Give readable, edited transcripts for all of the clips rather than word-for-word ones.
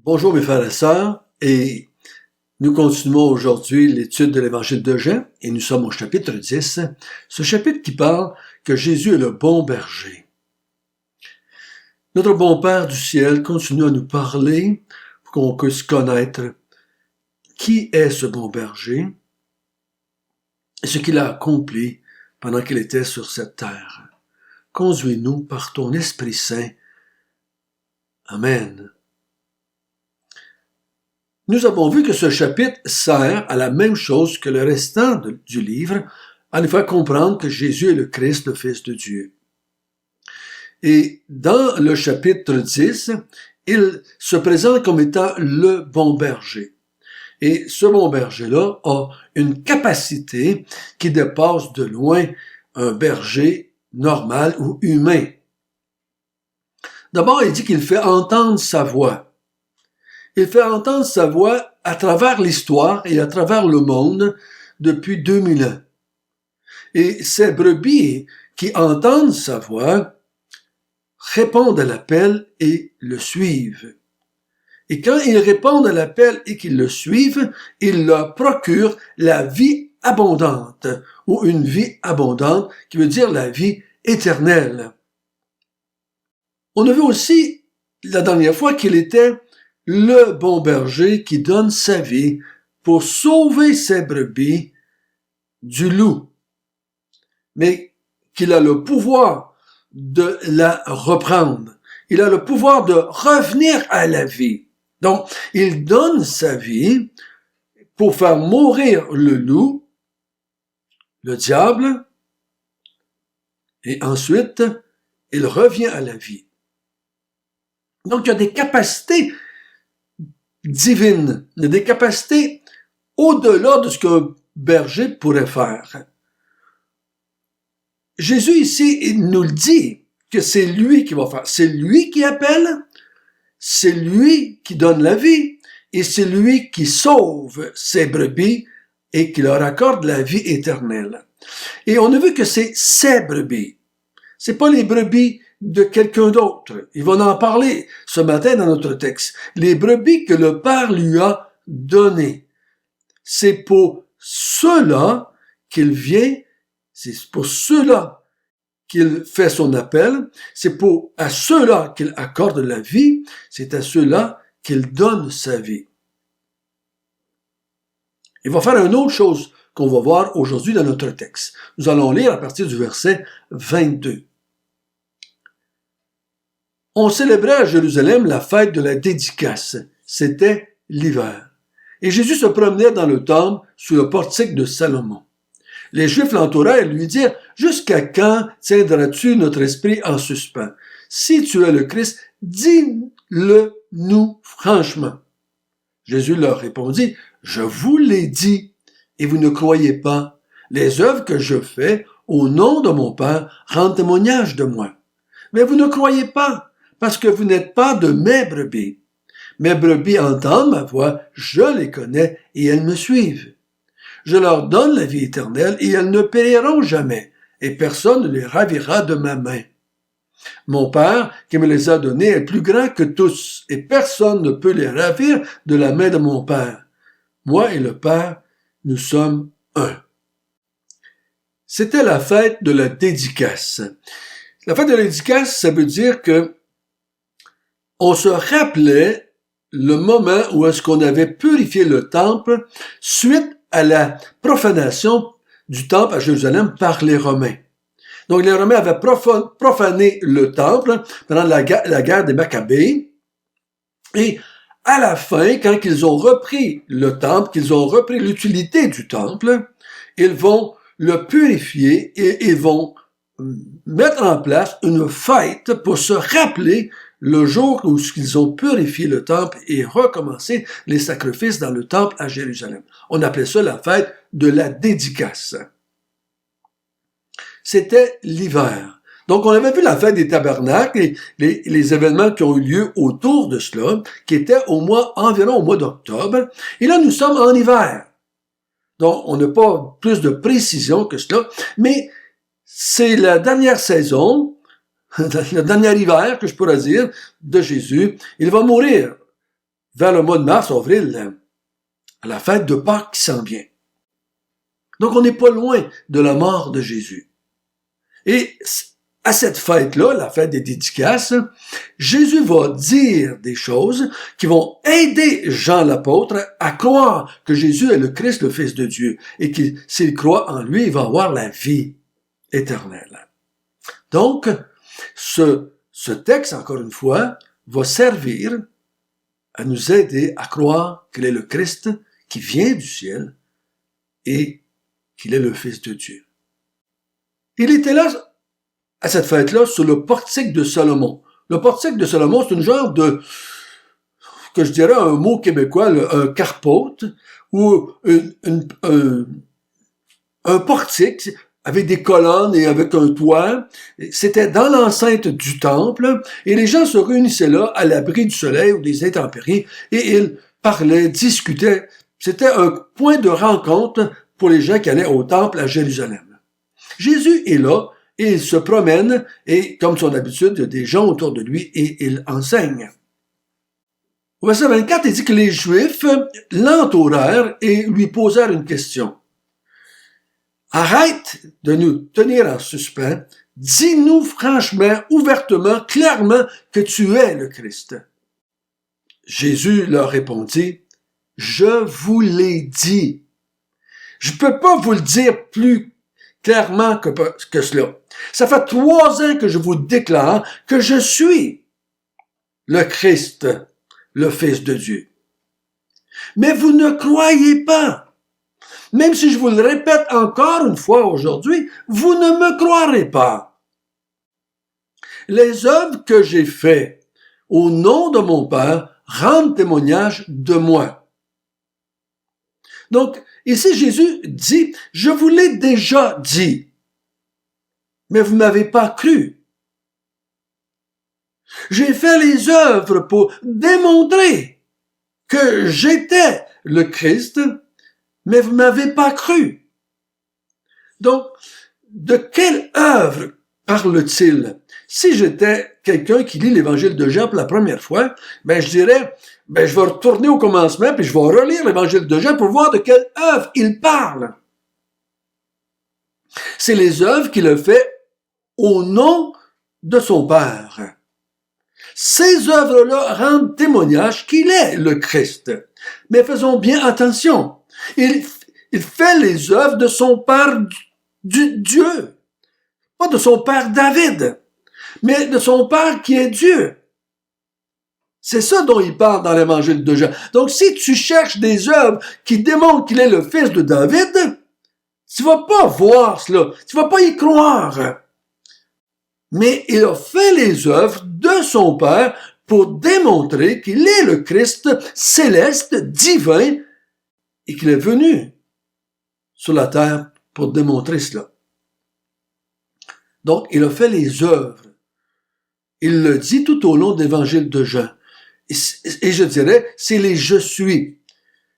Bonjour mes frères et sœurs, et nous continuons aujourd'hui l'étude de l'évangile de Jean, et nous sommes au chapitre 10, ce chapitre qui parle que Jésus est le bon berger. Notre bon Père du ciel continue à nous parler pour qu'on puisse connaître qui est ce bon berger et ce qu'il a accompli pendant qu'il était sur cette terre. Conduis-nous par ton Esprit Saint. Amen. Nous avons vu que ce chapitre sert à la même chose que le restant du livre, à nous faire comprendre que Jésus est le Christ, le Fils de Dieu. Et dans le chapitre 10, il se présente comme étant le bon berger. Et ce bon berger-là a une capacité qui dépasse de loin un berger normal ou humain. D'abord, il dit qu'il fait entendre sa voix. Il fait entendre sa voix à travers l'histoire et à travers le monde depuis 2000 ans. Et ces brebis qui entendent sa voix répondent à l'appel et le suivent. Et quand ils répondent à l'appel et qu'ils le suivent, il leur procure la vie abondante, ou une vie abondante, qui veut dire la vie éternelle. On a vu aussi la dernière fois qu'il était le bon berger qui donne sa vie pour sauver ses brebis du loup, mais qu'il a le pouvoir de la reprendre. Il a le pouvoir de revenir à la vie. Donc, il donne sa vie pour faire mourir le loup, le diable, et ensuite, il revient à la vie. Donc, il y a des capacités divines, il y a des capacités au-delà de ce qu'un berger pourrait faire. Jésus ici, il nous le dit, que c'est lui qui va faire. C'est lui qui appelle, c'est lui qui donne la vie, et c'est lui qui sauve ses brebis et qui leur accorde la vie éternelle. Et on a vu que c'est ses brebis. C'est pas les brebis de quelqu'un d'autre. Il va en parler ce matin dans notre texte. Les brebis que le Père lui a données. C'est pour ceux-là qu'il vient, c'est pour ceux-là qu'il fait son appel, c'est à ceux-là qu'il accorde la vie, c'est à ceux-là qu'il donne sa vie. Il va faire une autre chose qu'on va voir aujourd'hui dans notre texte. Nous allons lire à partir du verset 22. On célébrait à Jérusalem la fête de la dédicace. C'était l'hiver. Et Jésus se promenait dans le temple sous le portique de Salomon. Les Juifs l'entouraient et lui dirent « Jusqu'à quand tiendras-tu notre esprit en suspens? Si tu es le Christ, dis-le nous franchement. » Jésus leur répondit « Je vous l'ai dit, et vous ne croyez pas. Les œuvres que je fais au nom de mon Père rendent témoignage de moi. Mais vous ne croyez pas, parce que vous n'êtes pas de mes brebis. Mes brebis entendent ma voix, je les connais et elles me suivent. Je leur donne la vie éternelle et elles ne périront jamais, et personne ne les ravira de ma main. Mon Père, qui me les a donnés, est plus grand que tous, et personne ne peut les ravir de la main de mon Père. Moi et le Père, nous sommes un. C'était la fête de la dédicace. La fête de la dédicace, ça veut dire que on se rappelait le moment où est-ce qu'on avait purifié le temple suite à la profanation du temple à Jérusalem par les Romains. Donc les Romains avaient profané le temple pendant la guerre des Maccabées. Et à la fin, quand ils ont repris le temple, qu'ils ont repris l'utilité du temple, ils vont le purifier et ils vont mettre en place une fête pour se rappeler le jour où ils ont purifié le temple et recommencé les sacrifices dans le temple à Jérusalem. On appelait ça la fête de la dédicace. C'était l'hiver. Donc, on avait vu la fête des tabernacles et les événements qui ont eu lieu autour de cela, qui étaient environ au mois d'octobre. Et là, nous sommes en hiver. Donc, on n'a pas plus de précision que cela, mais c'est la dernière saison, le dernier hiver, que je pourrais dire, de Jésus. Il va mourir. vers le mois de mars, avril, à la fête de Pâques qui s'en vient. Donc, on n'est pas loin de la mort de Jésus. Et à cette fête-là, la fête des dédicaces, Jésus va dire des choses qui vont aider Jean l'apôtre à croire que Jésus est le Christ, le Fils de Dieu, et que s'il croit en lui, il va avoir la vie éternelle. Donc, ce texte, encore une fois, va servir à nous aider à croire qu'il est le Christ qui vient du ciel et qu'il est le Fils de Dieu. Il était là, à cette fête-là, sur le portique de Salomon. Le portique de Salomon, c'est une genre de, que je dirais un mot québécois, un carpote, ou un portique avec des colonnes et avec un toit. C'était dans l'enceinte du temple, et les gens se réunissaient là, à l'abri du soleil ou des intempéries, et ils parlaient, discutaient. C'était un point de rencontre pour les gens qui allaient au temple à Jérusalem. Jésus est là, et il se promène, et comme son habitude, il y a des gens autour de lui, et il enseigne. Au verset 24, il dit que les Juifs l'entourèrent et lui posèrent une question. Arrête de nous tenir en suspens, dis-nous franchement, ouvertement, clairement que tu es le Christ. Jésus leur répondit, je vous l'ai dit. Je ne peux pas vous le dire plus clairement que cela. Ça fait 3 ans que je vous déclare que je suis le Christ, le Fils de Dieu. Mais vous ne croyez pas. Même si je vous le répète encore une fois aujourd'hui, vous ne me croirez pas. Les œuvres que j'ai faites au nom de mon Père rendent témoignage de moi. Donc, ici, Jésus dit, je vous l'ai déjà dit, mais vous ne m'avez pas cru. J'ai fait les œuvres pour démontrer que j'étais le Christ, mais vous ne m'avez pas cru. Donc, de quelle œuvre parle-t-il? Si j'étais quelqu'un qui lit l'évangile de Jean pour la première fois, je dirais, je vais retourner au commencement puis je vais relire l'évangile de Jean pour voir de quelle œuvre il parle. C'est les œuvres qu'il a fait au nom de son Père. Ces œuvres-là rendent témoignage qu'il est le Christ. Mais faisons bien attention. Il fait les œuvres de son Père Dieu. Pas de son Père David, mais de son Père qui est Dieu. C'est ça dont il parle dans l'évangile de Jean. Donc, si tu cherches des œuvres qui démontrent qu'il est le fils de David, tu vas pas voir cela. Tu vas pas y croire. Mais il a fait les œuvres de son Père pour démontrer qu'il est le Christ céleste, divin, et qu'il est venu sur la terre pour démontrer cela. Donc, il a fait les œuvres. Il le dit tout au long de l'évangile de Jean. Et je dirais, c'est les je suis.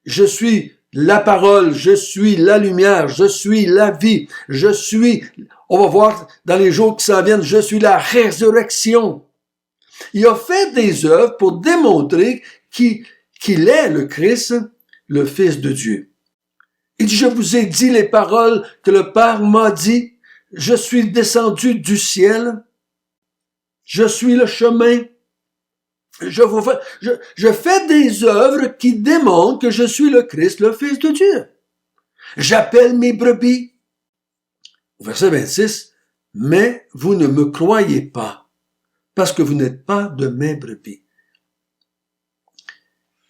Je suis la parole, je suis la lumière, je suis la vie, je suis, on va voir dans les jours qui s'en viennent, je suis la résurrection. Il a fait des œuvres pour démontrer qu'il est le Christ, le Fils de Dieu. Il dit, je vous ai dit les paroles que le Père m'a dit, je suis descendu du ciel, je suis le chemin, je fais des œuvres qui démontrent que je suis le Christ, le Fils de Dieu. J'appelle mes brebis. Verset 26, mais vous ne me croyez pas, parce que vous n'êtes pas de mes brebis.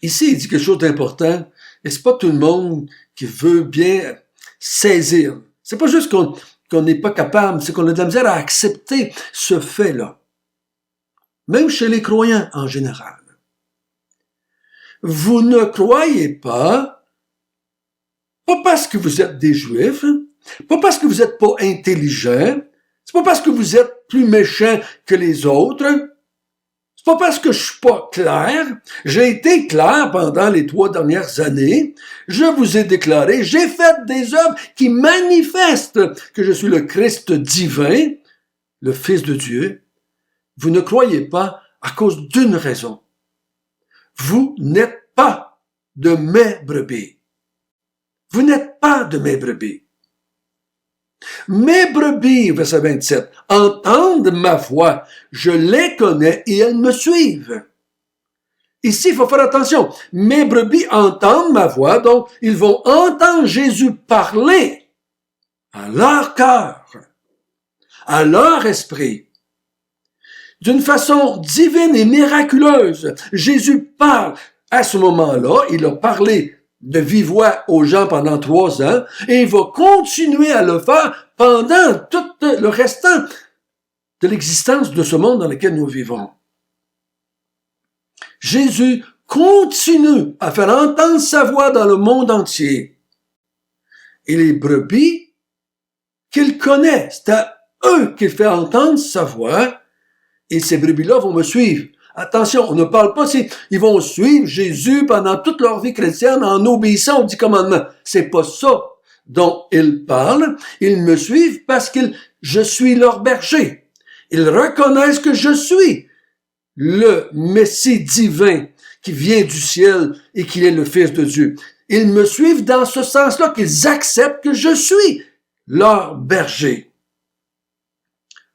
Ici, il dit quelque chose d'important, et c'est pas tout le monde qui veut bien saisir. C'est pas juste qu'on n'est pas capable, c'est qu'on a de la misère à accepter ce fait-là. Même chez les croyants en général. Vous ne croyez pas parce que vous êtes des Juifs, pas parce que vous n'êtes pas intelligents, c'est pas parce que vous êtes plus méchants que les autres, c'est pas parce que je suis pas clair, j'ai été clair pendant les 3 dernières années, je vous ai déclaré, j'ai fait des œuvres qui manifestent que je suis le Christ divin, le Fils de Dieu. Vous ne croyez pas à cause d'une raison. vous n'êtes pas de mes brebis. Vous n'êtes pas de mes brebis. Mes brebis, verset 27, entendent ma voix, je les connais et elles me suivent. Ici, il faut faire attention. Mes brebis entendent ma voix, donc ils vont entendre Jésus parler à leur cœur, à leur esprit. D'une façon divine et miraculeuse, Jésus parle. À ce moment-là, il a parlé de vive voix aux gens pendant 3 ans et il va continuer à le faire pendant tout le restant de l'existence de ce monde dans lequel nous vivons. Jésus continue à faire entendre sa voix dans le monde entier. Et les brebis qu'il connaît, c'est à eux qu'il fait entendre sa voix et ces brebis-là vont me suivre. Attention, on ne parle pas si ils vont suivre Jésus pendant toute leur vie chrétienne en obéissant aux 10 commandements. C'est pas ça dont ils parlent. Ils me suivent parce que je suis leur berger. Ils reconnaissent que je suis le Messie divin qui vient du ciel et qui est le Fils de Dieu. Ils me suivent dans ce sens-là, qu'ils acceptent que je suis leur berger.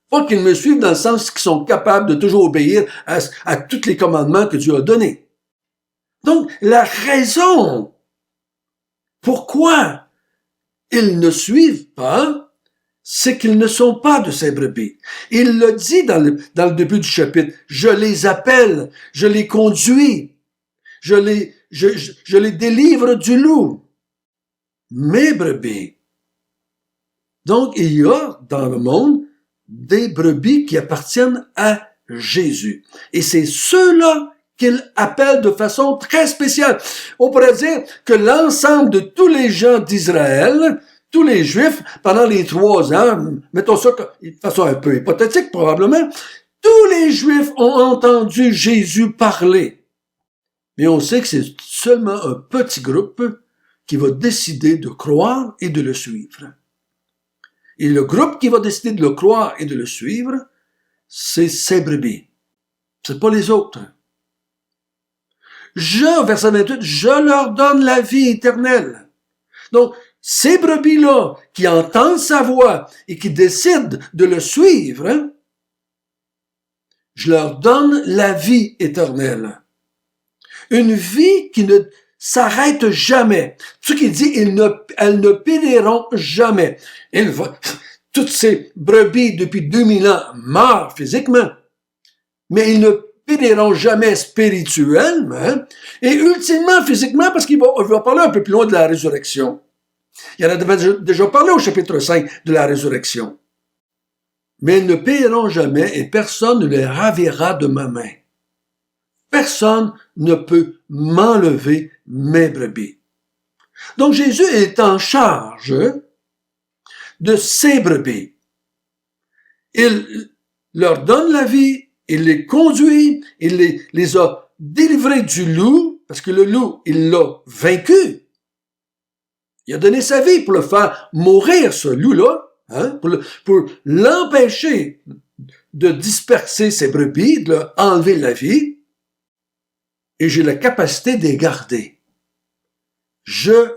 Pas qu'ils me suivent dans le sens qu'ils sont capables de toujours obéir à tous les commandements que Dieu a donnés. Donc, la raison pourquoi ils ne suivent pas, c'est qu'ils ne sont pas de ces brebis. Il le dit dans le début du chapitre. Je les appelle, je les conduis, je les délivre du loup. Mes brebis. Donc, il y a dans le monde des brebis qui appartiennent à Jésus. Et c'est ceux-là qu'il appelle de façon très spéciale. On pourrait dire que l'ensemble de tous les gens d'Israël, tous les Juifs, pendant les 3 ans, mettons ça de façon un peu hypothétique probablement, tous les Juifs ont entendu Jésus parler. Mais on sait que c'est seulement un petit groupe qui va décider de croire et de le suivre. Et le groupe qui va décider de le croire et de le suivre, c'est ces brebis. C'est pas les autres. Verset 28, je leur donne la vie éternelle. Donc, ces brebis-là qui entendent sa voix et qui décident de le suivre, je leur donne la vie éternelle. Une vie qui ne s'arrête jamais. Ce qui dit, elles ne périront jamais. Toutes ces brebis depuis 2000 ans meurent physiquement, mais ils ne périront jamais spirituellement et ultimement physiquement parce qu'il va parler un peu plus loin de la résurrection. Il en a déjà parlé au chapitre 5 de la résurrection. Mais ils ne périront jamais et personne ne les ravira de ma main. Personne ne peut m'enlever mes brebis. Donc Jésus est en charge de ces brebis. Il leur donne la vie, il les conduit, il les a délivrés du loup, parce que le loup, il l'a vaincu. Il a donné sa vie pour le faire mourir, ce loup-là, pour l'empêcher de disperser ses brebis, de leur enlever la vie. Et j'ai la capacité de les garder.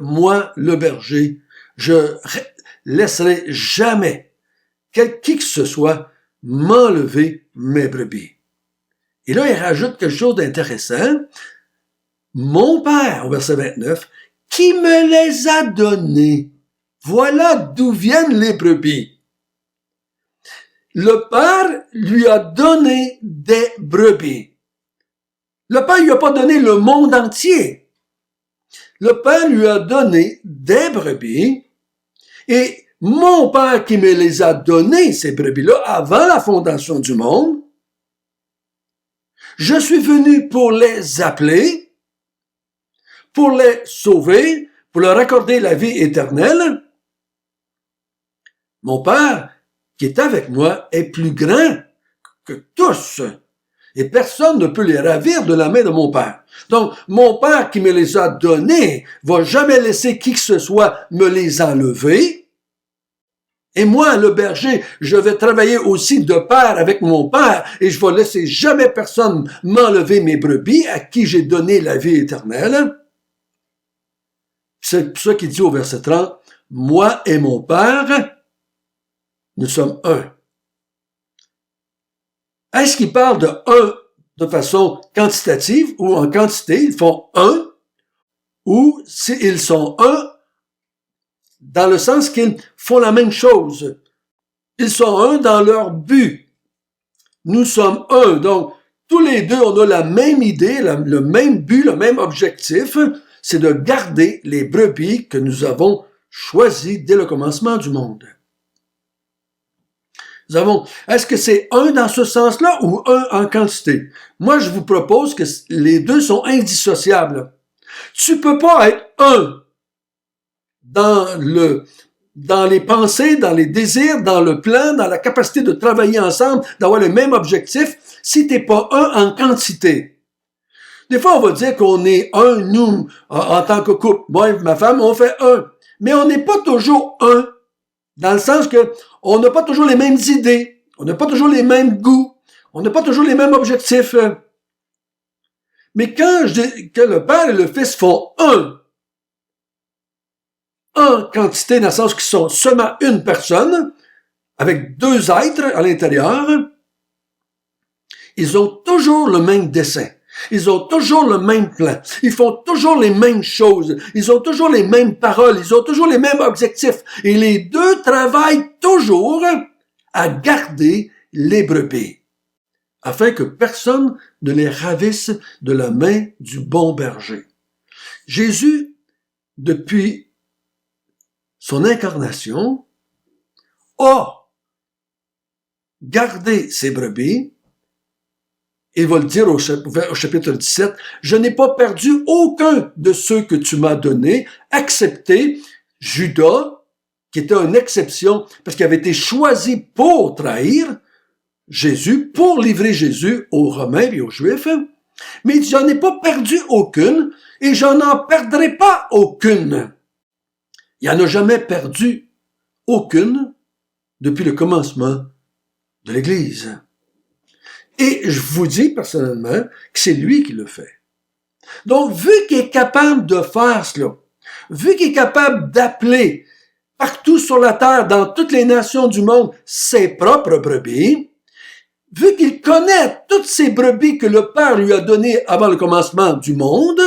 Moi, le berger, je laisserai jamais qui que ce soit m'enlever mes brebis. Et là, il rajoute quelque chose d'intéressant. Mon Père, au verset 29, qui me les a donnés. Voilà d'où viennent les brebis. Le Père lui a donné des brebis. Le Père lui a pas donné le monde entier. Le Père lui a donné des brebis et mon Père qui me les a données, ces brebis-là, avant la fondation du monde, je suis venu pour les appeler, pour les sauver, pour leur accorder la vie éternelle. Mon Père qui est avec moi est plus grand que tous. Et personne ne peut les ravir de la main de mon Père. Donc, mon Père qui me les a donnés va jamais laisser qui que ce soit me les enlever. Et moi, le berger, je vais travailler aussi de pair avec mon Père et je vais laisser jamais personne m'enlever mes brebis à qui j'ai donné la vie éternelle. C'est pour ça qu'il dit au verset 30, « Moi et mon Père, nous sommes un. » Est-ce qu'il parle de un de façon quantitative ou en quantité? Ils font un, ou s'ils sont un dans le sens qu'ils font la même chose. Ils sont un dans leur but. Nous sommes un. Donc, tous les deux, on a la même idée, le même but, le même objectif, c'est de garder les brebis que nous avons choisies dès le commencement du monde. Est-ce que c'est un dans ce sens-là ou un en quantité? Moi, je vous propose que les deux sont indissociables. Tu peux pas être un dans les pensées, dans les désirs, dans le plan, dans la capacité de travailler ensemble, d'avoir le même objectif, si t'es pas un en quantité. Des fois, on va dire qu'on est un, nous, en tant que couple. Moi et ma femme, on fait un. Mais on n'est pas toujours un. Dans le sens que on n'a pas toujours les mêmes idées, on n'a pas toujours les mêmes goûts, on n'a pas toujours les mêmes objectifs. Mais quand je dis que le Père et le Fils font un, en quantité, dans le sens qu'ils sont seulement une personne, avec deux êtres à l'intérieur, ils ont toujours le même dessein. Ils ont toujours le même plan. Ils font toujours les mêmes choses. Ils ont toujours les mêmes paroles. Ils ont toujours les mêmes objectifs. Et les deux travaillent toujours à garder les brebis, afin que personne ne les ravisse de la main du bon berger. Jésus, depuis son incarnation, a gardé ses brebis. Il va le dire au chapitre 17, « Je n'ai pas perdu aucun de ceux que tu m'as donnés, excepté Judas, qui était une exception, parce qu'il avait été choisi pour trahir Jésus, pour livrer Jésus aux Romains et aux Juifs. Mais j'en ai pas perdu aucune, et j'en en perdrai pas aucune. » Il n'en a jamais perdu aucune depuis le commencement de l'Église. Et je vous dis personnellement que c'est lui qui le fait. Donc, vu qu'il est capable de faire cela, vu qu'il est capable d'appeler partout sur la terre, dans toutes les nations du monde, ses propres brebis, vu qu'il connaît toutes ces brebis que le Père lui a données avant le commencement du monde,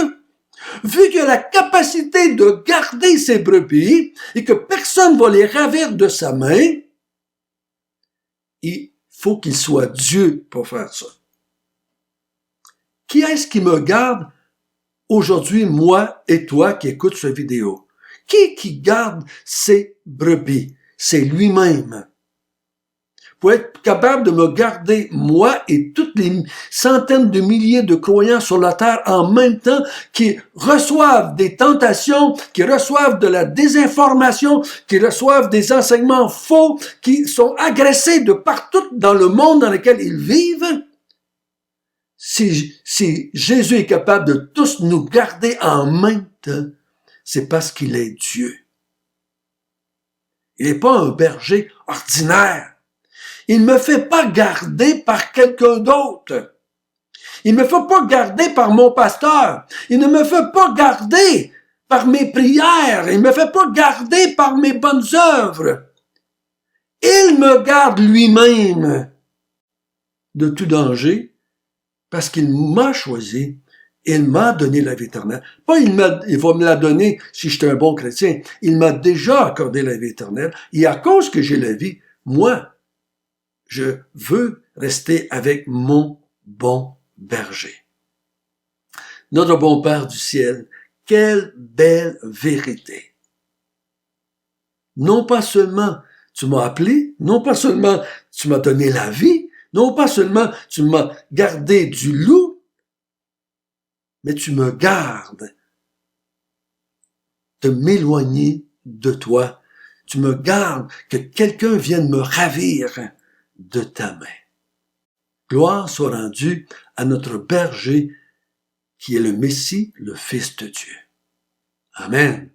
vu qu'il a la capacité de garder ses brebis et que personne ne va les ravir de sa main, il faut qu'il soit Dieu pour faire ça. Qui est-ce qui me garde aujourd'hui, moi et toi qui écoute cette vidéo? Qui garde ses brebis? C'est lui-même. Pour être capable de me garder, moi et toutes les centaines de milliers de croyants sur la terre en même temps, qui reçoivent des tentations, qui reçoivent de la désinformation, qui reçoivent des enseignements faux, qui sont agressés de partout dans le monde dans lequel ils vivent. Si Jésus est capable de tous nous garder en même temps, c'est parce qu'il est Dieu. Il n'est pas un berger ordinaire. Il ne me fait pas garder par quelqu'un d'autre. Il ne me fait pas garder par mon pasteur. Il ne me fait pas garder par mes prières. Il ne me fait pas garder par mes bonnes œuvres. Il me garde lui-même de tout danger parce qu'il m'a choisi. Il m'a donné la vie éternelle. Pas il va me la donner si je suis un bon chrétien. Il m'a déjà accordé la vie éternelle. Et à cause que j'ai la vie, moi, je veux rester avec mon bon berger. Notre bon Père du ciel, quelle belle vérité. Non pas seulement tu m'as appelé, non pas seulement tu m'as donné la vie, non pas seulement tu m'as gardé du loup, mais tu me gardes de m'éloigner de toi. Tu me gardes que quelqu'un vienne me ravir de ta main. Gloire soit rendue à notre berger qui est le Messie, le Fils de Dieu. Amen.